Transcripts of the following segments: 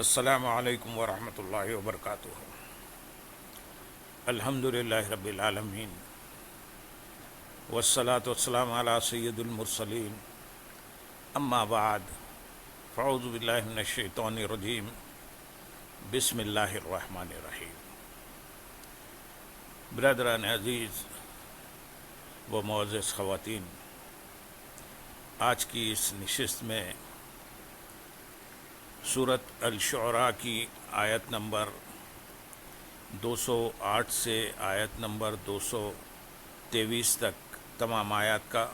السلام علیکم ورحمۃ اللہ وبرکاتہ۔ الحمد للہ رب العالمین والصلاة والسلام علی سید المرسلین، اما بعد فاعوذ باللہ من الشیطان الرجیم، بسم اللہ الرحمن الرحیم۔ برادران عزیز و معزز خواتین، آج کی اس نشست میں سورۃ الشعراء کی آیت نمبر 208 سے آیت نمبر 223 تک تمام آیات کا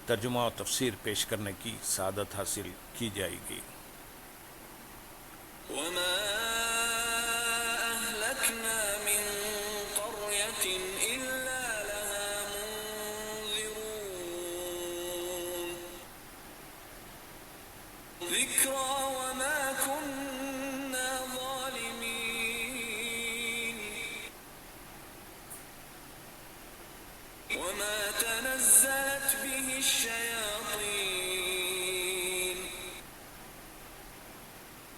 ترجمہ و تفسیر پیش کرنے کی سعادت حاصل کی جائے گی۔ وما أهلكنا من قرية إلا لها منذرون ذكرى وما كنا ظالمين وما تنزلت به الشياطين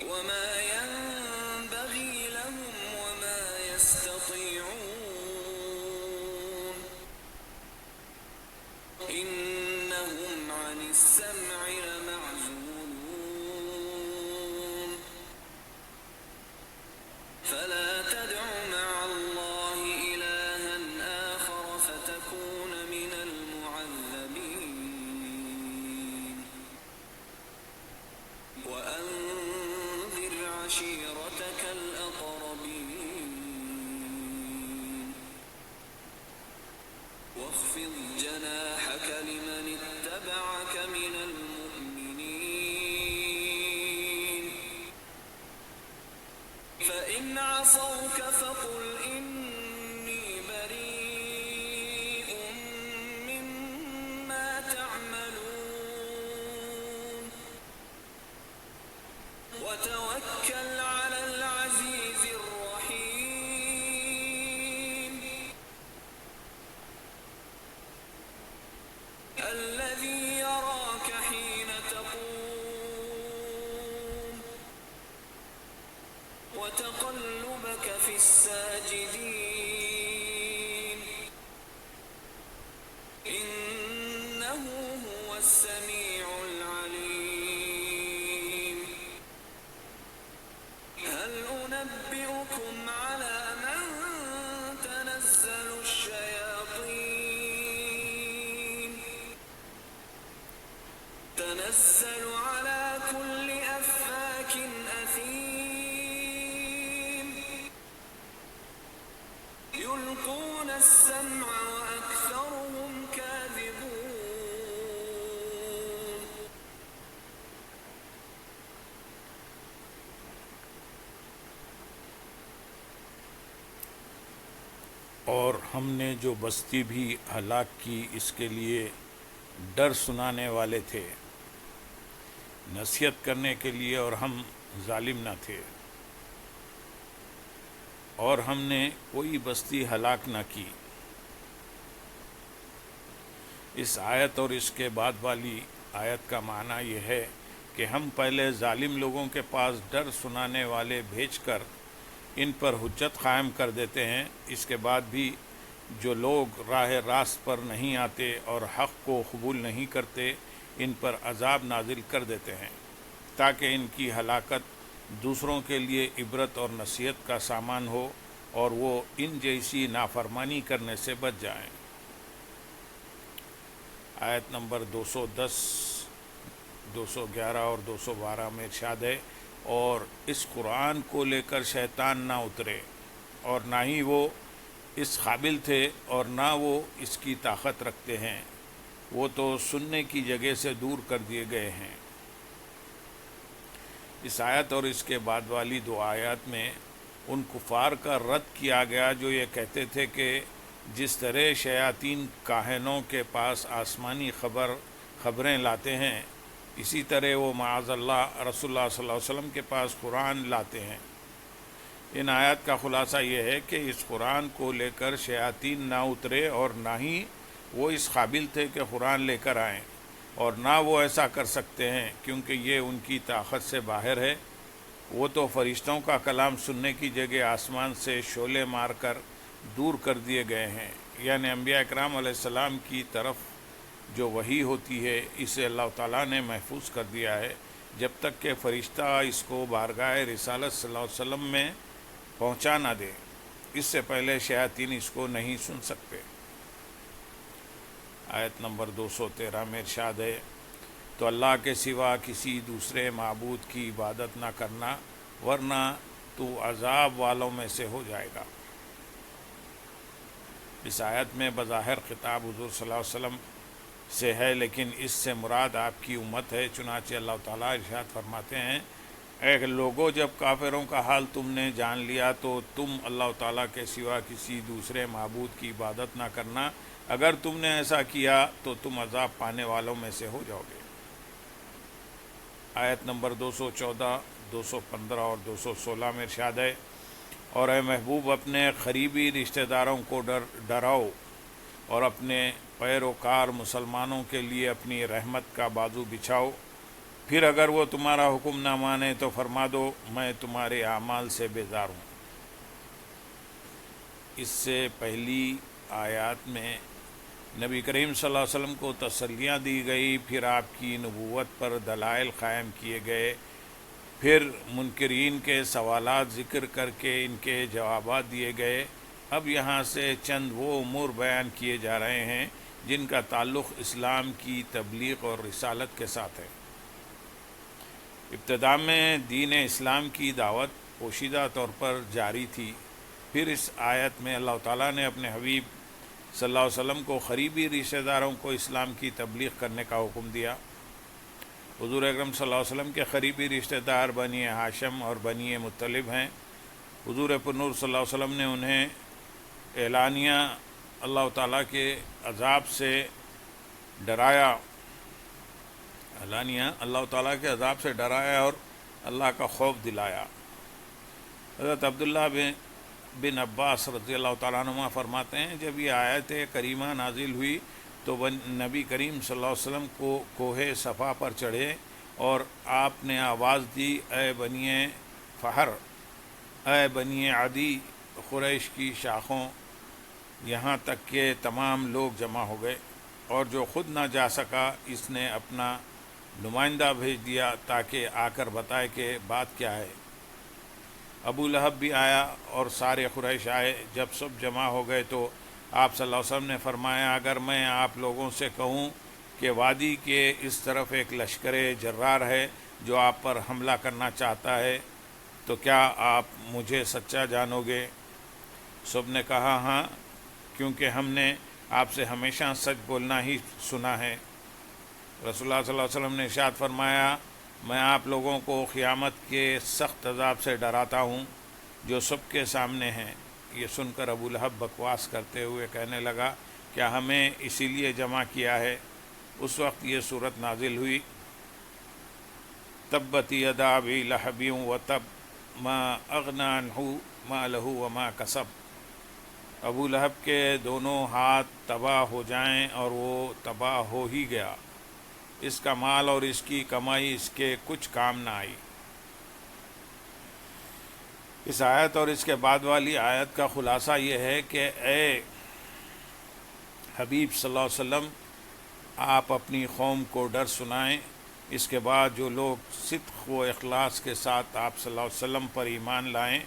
وما ينبغي لهم وما يستطيعون إنهم عن السمع لمعزولون فلا تدع مع الله إلها آخر فتكون من المعذبين وأنذر عشيرتك الأقربين واخفض جناحك لمن اتبعك من المؤمنين فإن عصوك فقل إني بريء مما تعملون وتوكل على العزيز الرحيم الذي يراك حين تقوم وتقلبك في الساجدين إنه هو السميع العليم هل أنبئكم على من تنزل الشياطين تنزل على كل أفاك أثيم يلقون السمع وأكثرهم كاذبون اور ہم نے جو بستی بھی ہلاک کی اس کے لیے ڈر سنانے والے تھے، نصیحت کرنے کے لیے، اور ہم ظالم نہ تھے، اور ہم نے کوئی بستی ہلاک نہ کی۔ اس آیت اور اس کے بعد والی آیت کا معنی یہ ہے کہ ہم پہلے ظالم لوگوں کے پاس ڈر سنانے والے بھیج کر ان پر حجت قائم کر دیتے ہیں، اس کے بعد بھی جو لوگ راہ راست پر نہیں آتے اور حق کو قبول نہیں کرتے ان پر عذاب نازل کر دیتے ہیں تاکہ ان کی ہلاکت دوسروں کے لیے عبرت اور نصیحت کا سامان ہو اور وہ ان جیسی نافرمانی کرنے سے بچ جائیں۔ آیت نمبر 210، 211 اور 212 میں ارشاد ہے، اور اس قرآن کو لے کر شیطان نہ اترے، اور نہ ہی وہ اس قابل تھے اور نہ وہ اس کی طاقت رکھتے ہیں، وہ تو سننے کی جگہ سے دور کر دیے گئے ہیں۔ اس آیت اور اس کے بعد والی دو آیات میں ان کفار کا رد کیا گیا جو یہ کہتے تھے کہ جس طرح شیاطین کاہنوں کے پاس آسمانی خبریں لاتے ہیں، اسی طرح وہ معاذ اللہ رسول اللہ صلی اللہ علیہ وسلم کے پاس قرآن لاتے ہیں۔ ان آیات کا خلاصہ یہ ہے کہ اس قرآن کو لے کر شیاطین نہ اترے اور نہ ہی وہ اس قابل تھے کہ قرآن لے کر آئیں، اور نہ وہ ایسا کر سکتے ہیں کیونکہ یہ ان کی طاقت سے باہر ہے، وہ تو فرشتوں کا کلام سننے کی جگہ آسمان سے شعلے مار کر دور کر دیے گئے ہیں، یعنی انبیاء اکرام علیہ السلام کی طرف جو وحی ہوتی ہے اسے اللہ تعالیٰ نے محفوظ کر دیا ہے جب تک کہ فرشتہ اس کو بارگاہ رسالت صلی اللہ علیہ وسلم میں پہنچا نہ دے، اس سے پہلے شیاطین اس کو نہیں سن سکتے۔ آیت نمبر 213 میں ارشاد ہے، تو اللہ کے سوا کسی دوسرے معبود کی عبادت نہ کرنا ورنہ تو عذاب والوں میں سے ہو جائے گا۔ اس آیت میں بظاہر خطاب حضور صلی اللہ علیہ وسلم سے ہے، لیکن اس سے مراد آپ کی امت ہے، چنانچہ اللہ تعالیٰ ارشاد فرماتے ہیں، اے لوگو جب کافروں کا حال تم نے جان لیا تو تم اللہ تعالیٰ کے سوا کسی دوسرے معبود کی عبادت نہ کرنا، اگر تم نے ایسا کیا تو تم عذاب پانے والوں میں سے ہو جاؤ گے۔ آیت نمبر 214، 215 اور 216 میں ارشاد ہے، اور اے محبوب اپنے قریبی رشتہ داروں کو ڈراؤ اور اپنے پیروکار مسلمانوں کے لیے اپنی رحمت کا بازو بچھاؤ، پھر اگر وہ تمہارا حکم نہ مانے تو فرما دو میں تمہارے اعمال سے بیزار ہوں۔ اس سے پہلی آیات میں نبی کریم صلی اللہ علیہ وسلم کو تسلیاں دی گئی، پھر آپ کی نبوت پر دلائل قائم کیے گئے، پھر منکرین کے سوالات ذکر کر کے ان کے جوابات دیے گئے۔ اب یہاں سے چند وہ امور بیان کیے جا رہے ہیں جن کا تعلق اسلام کی تبلیغ اور رسالت کے ساتھ ہے۔ ابتدا میں دین اسلام کی دعوت پوشیدہ طور پر جاری تھی، پھر اس آیت میں اللہ تعالیٰ نے اپنے حبیب صلی اللہ علیہ وسلم کو قریبی رشتہ داروں کو اسلام کی تبلیغ کرنے کا حکم دیا۔ حضور اکرم صلی اللہ علیہ وسلم کے قریبی رشتہ دار بنی ہاشم اور بنی مطلب ہیں۔ حضور پرنور صلی اللہ علیہ وسلم نے انہیں اعلانیہ اللہ تعالیٰ کے عذاب سے ڈرایا، اللہ تعالیٰ کے عذاب سے ڈرایا اور اللہ کا خوف دلایا۔ حضرت عبداللہ بن عباس رضی اللہ تعالیٰ عنہ فرماتے ہیں، جب یہ آیت کریمہ نازل ہوئی تو نبی کریم صلی اللہ علیہ وسلم کو کوہ صفا پر چڑھے اور آپ نے آواز دی، اے بنی فہر، اے بنی عدی، قریش کی شاخوں، یہاں تک کہ تمام لوگ جمع ہو گئے، اور جو خود نہ جا سکا اس نے اپنا نمائندہ بھیج دیا تاکہ آ کر بتائے کہ بات کیا ہے۔ ابو لہب بھی آیا اور سارے قریش آئے۔ جب سب جمع ہو گئے تو آپ صلی اللہ علیہ وسلم نے فرمایا، اگر میں آپ لوگوں سے کہوں کہ وادی کے اس طرف ایک لشکر جرار ہے جو آپ پر حملہ کرنا چاہتا ہے تو کیا آپ مجھے سچا جانو گے؟ سب نے کہا ہاں، کیونکہ ہم نے آپ سے ہمیشہ سچ بولنا ہی سنا ہے۔ رسول اللہ صلی اللہ علیہ وسلم نے ارشاد فرمایا، میں آپ لوگوں کو قیامت کے سخت عذاب سے ڈراتا ہوں جو سب کے سامنے ہیں۔ یہ سن کر ابو لہب بکواس کرتے ہوئے کہنے لگا، کیا ہمیں اسی لیے جمع کیا ہے؟ اس وقت یہ صورت نازل ہوئی، تبت یدا ابی لہب وتب ما اغنی عنہ مالہ وما کسب۔ ابو لہب کے دونوں ہاتھ تباہ ہو جائیں اور وہ تباہ ہو ہی گیا، اس کا مال اور اس کی کمائی اس کے کچھ کام نہ آئی۔ اس آیت اور اس کے بعد والی آیت کا خلاصہ یہ ہے کہ اے حبیب صلی اللہ علیہ وسلم، آپ اپنی قوم کو ڈر سنائیں، اس کے بعد جو لوگ صدق و اخلاص کے ساتھ آپ صلی اللہ علیہ وسلم پر ایمان لائیں،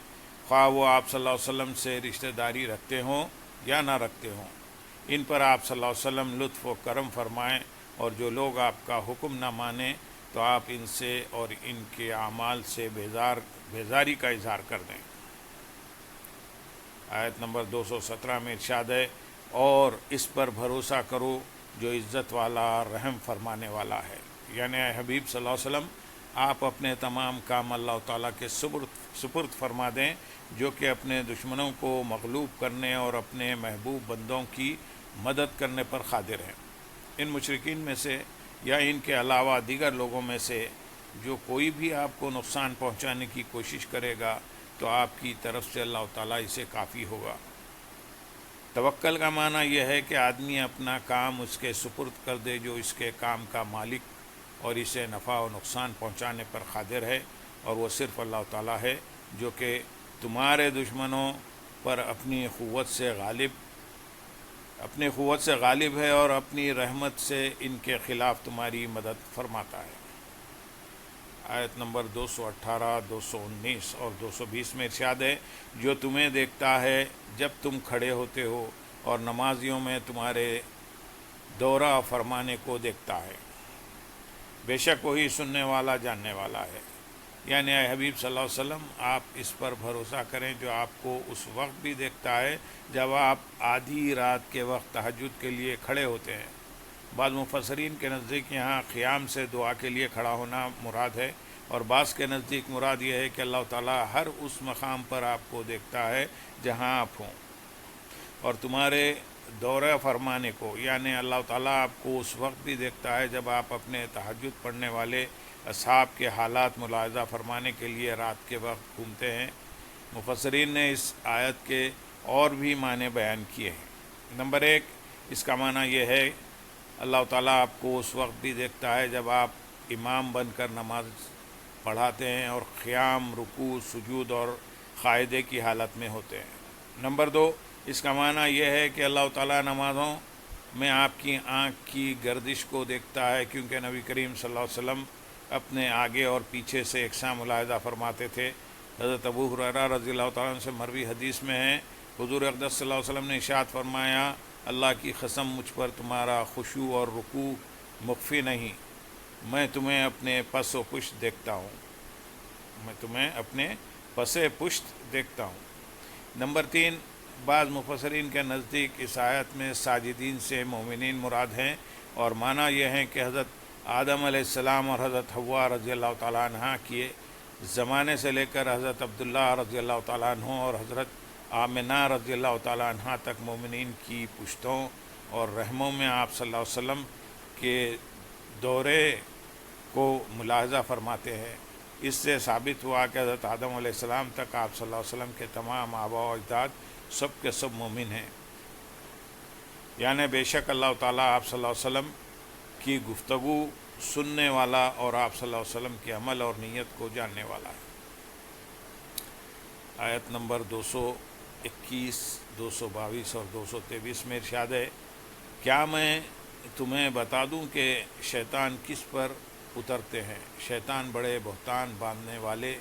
خواہ وہ آپ صلی اللہ علیہ وسلم سے رشتہ داری رکھتے ہوں یا نہ رکھتے ہوں، ان پر آپ صلی اللہ علیہ وسلم لطف و کرم فرمائیں، اور جو لوگ آپ کا حکم نہ مانیں تو آپ ان سے اور ان کے اعمال سے بیزاری کا اظہار کر دیں۔ آیت نمبر 217 میں ارشاد ہے، اور اس پر بھروسہ کرو جو عزت والا رحم فرمانے والا ہے، یعنی اے حبیب صلی اللہ علیہ وسلم، آپ اپنے تمام کام اللہ تعالیٰ کے سپرد فرما دیں جو کہ اپنے دشمنوں کو مغلوب کرنے اور اپنے محبوب بندوں کی مدد کرنے پر قادر ہیں۔ ان مشرکین میں سے یا ان کے علاوہ دیگر لوگوں میں سے جو کوئی بھی آپ کو نقصان پہنچانے کی کوشش کرے گا تو آپ کی طرف سے اللہ تعالیٰ اسے کافی ہوگا۔ توکل کا معنی یہ ہے کہ آدمی اپنا کام اس کے سپرد کر دے جو اس کے کام کا مالک اور اسے نفع و نقصان پہنچانے پر قادر ہے، اور وہ صرف اللہ تعالیٰ ہے جو کہ تمہارے دشمنوں پر اپنی قوت سے غالب ہے اور اپنی رحمت سے ان کے خلاف تمہاری مدد فرماتا ہے۔ آیت نمبر 218، 219 اور 220 میں ارشاد ہے، جو تمہیں دیکھتا ہے جب تم کھڑے ہوتے ہو اور نمازیوں میں تمہارے دورہ فرمانے کو دیکھتا ہے، بے شک وہی سننے والا جاننے والا ہے۔ یعنی اے حبیب صلی اللہ علیہ وسلم، آپ اس پر بھروسہ کریں جو آپ کو اس وقت بھی دیکھتا ہے جب آپ آدھی رات کے وقت تہجد کے لیے کھڑے ہوتے ہیں۔ بعض مفسرین کے نزدیک یہاں قیام سے دعا کے لیے کھڑا ہونا مراد ہے، اور بعض کے نزدیک مراد یہ ہے کہ اللہ تعالیٰ ہر اس مقام پر آپ کو دیکھتا ہے جہاں آپ ہوں، اور تمہارے دورہ فرمانے کو، یعنی اللہ تعالیٰ آپ کو اس وقت بھی دیکھتا ہے جب آپ اپنے تہجد پڑھنے والے اصحاب کے حالات ملاحظہ فرمانے کے لیے رات کے وقت گھومتے ہیں۔ مفسرین نے اس آیت کے اور بھی معنی بیان کیے ہیں۔ نمبر 1، اس کا معنی یہ ہے اللہ تعالیٰ آپ کو اس وقت بھی دیکھتا ہے جب آپ امام بن کر نماز پڑھاتے ہیں اور قیام، رکوع، سجود اور قاعدے کی حالت میں ہوتے ہیں۔ نمبر 2، اس کا معنی یہ ہے کہ اللہ تعالیٰ نمازوں میں آپ کی آنکھ کی گردش کو دیکھتا ہے، کیونکہ نبی کریم صلی اللہ علیہ وسلم اپنے آگے اور پیچھے سے یکساں ملاحظہ فرماتے تھے۔ حضرت ابو ہریرہ رضی اللہ تعالیٰ عنہ سے مروی حدیث میں ہے، حضور اقدس صلی اللہ علیہ وسلم نے ارشاد فرمایا، اللہ کی قسم مجھ پر تمہارا خشوع اور رکوع مخفی نہیں، میں تمہیں اپنے پس و پشت دیکھتا ہوں۔ نمبر 3، بعض مفسرین کے نزدیک اس آیت میں ساجدین سے مومنین مراد ہیں، اور معنی یہ ہے کہ حضرت آدم علیہ السلام اور حضرت حوا رضی اللہ تعالیٰ عنہ کے زمانے سے لے کر حضرت عبداللہ رضی اللہ تعالیٰ عنہ اور حضرت آمنہ رضی اللہ تعالیٰ عنہ تک مومنین کی پشتوں اور رحموں میں آپ صلی اللہ علیہ وسلم کے دورے کو ملاحظہ فرماتے ہیں۔ اس سے ثابت ہوا کہ حضرت آدم علیہ السلام تک آپ صلی اللہ علیہ وسلم کے تمام آباء و اجداد سب کے سب مومن ہیں، یعنی بے شک اللہ تعالیٰ آپ صلی اللہ علیہ وسلم کی گفتگو سننے والا اور آپ صلی اللہ علیہ وسلم کے عمل اور نیت کو جاننے والا ہے۔ آیت نمبر 221، 222 اور 223 میں ارشاد ہے، کیا میں تمہیں بتا دوں کہ شیطان کس پر اترتے ہیں؟ شیطان بڑے بہتان باندھنے والے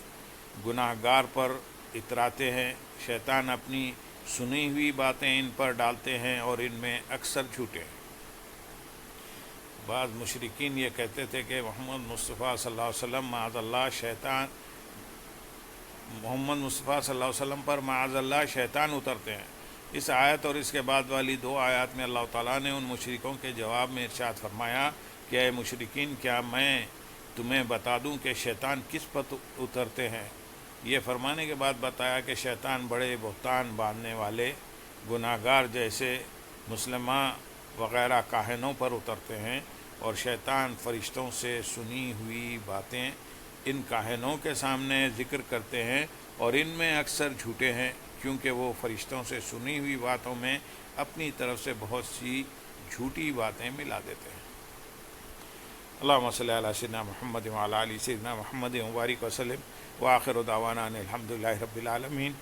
گناہ گار پر اتراتے ہیں۔ شیطان اپنی سنی ہوئی باتیں ان پر ڈالتے ہیں اور ان میں اکثر جھوٹے ہیں۔ بعض مشرکین یہ کہتے تھے کہ محمد مصطفیٰ صلی اللہ علیہ وسلم محمد مصطفیٰ صلی اللہ علیہ وسلم پر معاذ اللہ شیطان اترتے ہیں۔ اس آیت اور اس کے بعد والی 2 آیات میں اللہ تعالیٰ نے ان مشرکوں کے جواب میں ارشاد فرمایا کہ اے مشرکین، کیا میں تمہیں بتا دوں کہ شیطان کس پر اترتے ہیں؟ یہ فرمانے کے بعد بتایا کہ شیطان بڑے بہتان باندھنے والے گناہ گار جیسے مسلمہ وغیرہ کاہنوں پر اترتے ہیں، اور شیطان فرشتوں سے سنی ہوئی باتیں ان کاہنوں کے سامنے ذکر کرتے ہیں، اور ان میں اکثر جھوٹے ہیں، کیونکہ وہ فرشتوں سے سنی ہوئی باتوں میں اپنی طرف سے بہت سی جھوٹی باتیں ملا دیتے ہیں۔ اللہم صلی علی سیدنا محمد وعلی آل سیدنا محمد مبارک وسلم، وآخر دعوانا ان الحمد للہ رب العالمین۔